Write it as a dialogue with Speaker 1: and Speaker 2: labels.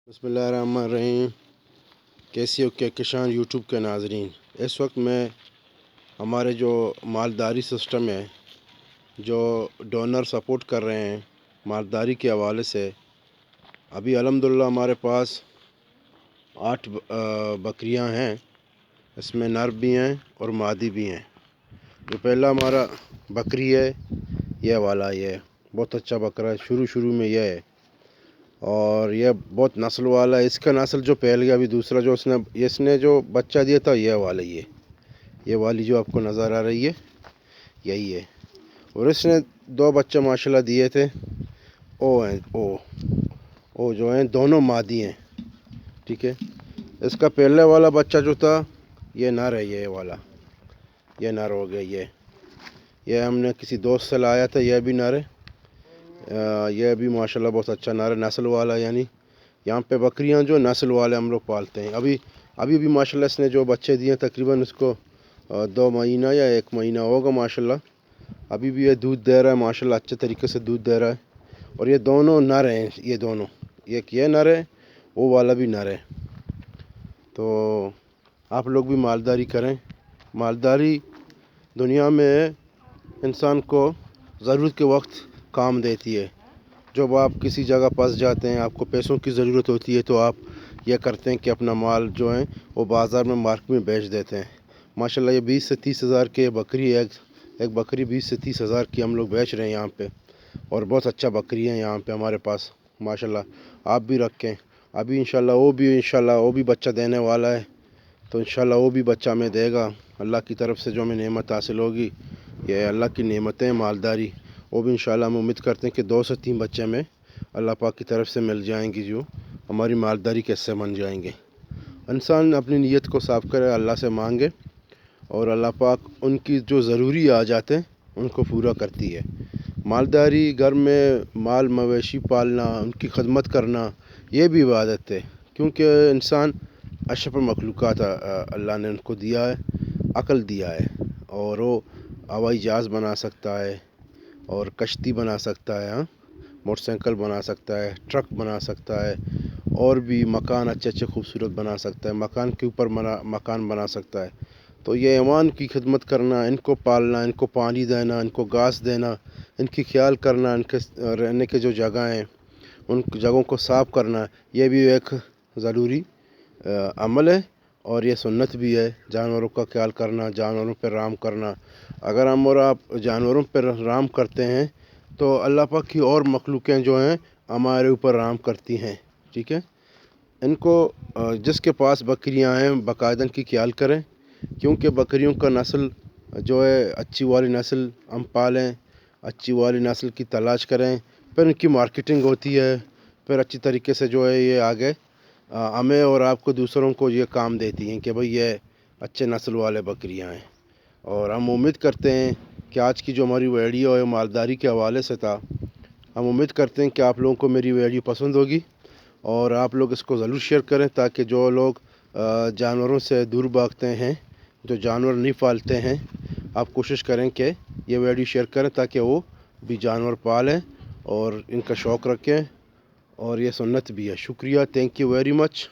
Speaker 1: बिस्मिल्लाहिर्रहमानिर्रहीम। कैसी हो कहकशान यूट्यूब के नाज़रीन। इस वक्त मैं हमारे जो मालदारी सिस्टम है, जो डोनर सपोर्ट कर रहे हैं मालदारी के हवाले से, अभी अल्हम्दुलिल्लाह हमारे पास 8 बकरियां हैं। इसमें नर भी हैं और मादी भी हैं। जो पहला हमारा बकरी है, यह वाला, ये बहुत अच्छा बकरा है। शुरू में यह है और यह बहुत नस्ल वाला है। इसका नस्ल जो पहल गया, अभी दूसरा जो इसने जो बच्चा दिया था, यह वाला, ये वाली जो आपको नज़र आ रही है, यही है। और इसने 2 बच्चे माशाल्लाह दिए थे। ओ जो हैं दोनों मादी हैं, ठीक है। इसका पहले वाला बच्चा जो था, ये नर है, ये वाला, ये नर हो गया। ये हमने किसी दोस्त से लाया था, यह भी नर है। यह भी माशाल्लाह बहुत अच्छा नर है, नस्ल वाला। यानी यहाँ पे बकरियाँ जो नस्ल वाले हम लोग पालते हैं। अभी भी माशाल्लाह इसने जो बच्चे दिए तकरीबन इसको 2 महीना या 1 महीना होगा माशाल्लाह। अभी भी ये दूध दे रहा है माशाल्लाह, अच्छे तरीके से दूध दे रहा है। और ये दोनों नर हैं, ये दोनों, ये नर है, वो वाला भी नर है। तो आप लोग भी मालदारी करें। मालदारी दुनिया में इंसान को ज़रूरत के वक्त काम देती है। जब आप किसी जगह फंस जाते हैं, आपको पैसों की ज़रूरत होती है, तो आप यह करते हैं कि अपना माल जो है वो बाज़ार में, मार्केट में बेच देते हैं। माशाल्लाह ये 20 से 30 हज़ार के बकरी है। एक बकरी 20 से 30 हज़ार की हम लोग बेच रहे हैं यहाँ पे। और बहुत अच्छा बकरी है यहाँ पे हमारे पास माशाल्लाह। आप भी रखें। अभी इंशाल्लाह वो भी बच्चा देने वाला है। तो इंशाल्लाह वो भी बच्चा हमें देगा। अल्लाह की तरफ से जो हमें नेमत हासिल होगी, ये अल्लाह की नेमतें मालदारी, वो भी इंशाल्लाह हम उम्मीद करते हैं कि 2 से 3 बच्चे में अल्लाह पाक की तरफ से मिल जाएंगी, जो हमारी मालदारी के हिस्से बन जाएंगे। इंसान अपनी नीयत को साफ़ करे, अल्लाह से मांगे, और अल्लाह पाक उनकी जो ज़रूरी आ जाते हैं उनको पूरा करती है। मालदारी, घर में माल मवेशी पालना, उनकी खदमत करना, ये भी इबादत है। क्योंकि इंसान अशरफ मखलूक़ात अल्लाह ने उनको दिया है, अक़ल दिया है, और वो हवाई जहाज़ बना सकता है, और कश्ती बना सकता है, हाँ, मोटरसाइकिल बना सकता है, ट्रक बना सकता है, और भी मकान अच्छे खूबसूरत बना सकता है, मकान के ऊपर मकान बना सकता है। तो ये ऐवान की खिदमत करना, इनको पालना, इनको पानी देना, इनको घास देना, इनकी ख्याल करना, इनके रहने के जो जगह हैं उन जगहों को साफ़ करना, ये भी एक ज़रूरी अमल है। और ये सुन्नत भी है, जानवरों का ख्याल करना, जानवरों पर रहम करना। अगर हम और आप जानवरों पर रहम करते हैं तो अल्लाह पाक की और मखलूक़ें जो हैं हमारे ऊपर रहम करती हैं, ठीक है। इनको जिसके पास बकरियां हैं बाकायदा इनकी ख्याल करें। क्योंकि बकरियों का नस्ल जो है, अच्छी वाली नस्ल हम पालें, अच्छी वाली नस्ल की तलाश करें, फिर इनकी मार्केटिंग होती है, फिर अच्छी तरीके से जो है ये आगे हमें और आपको, दूसरों को ये काम देती हैं कि भाई ये अच्छे नस्ल वाले बकरियां हैं। और हम उम्मीद करते हैं कि आज की जो हमारी वीडियो है मालदारी के हवाले से था, हम उम्मीद करते हैं कि आप लोगों को मेरी वीडियो पसंद होगी, और आप लोग इसको ज़रूर शेयर करें, ताकि जो लोग जानवरों से दूर भागते हैं, जो जानवर नहीं पालते हैं, आप कोशिश करें कि ये वीडियो शेयर करें ताकि वो भी जानवर पालें और इनका शौक़ रखें। और ये सुन्नत भी है। शुक्रिया, थैंक यू वेरी मच।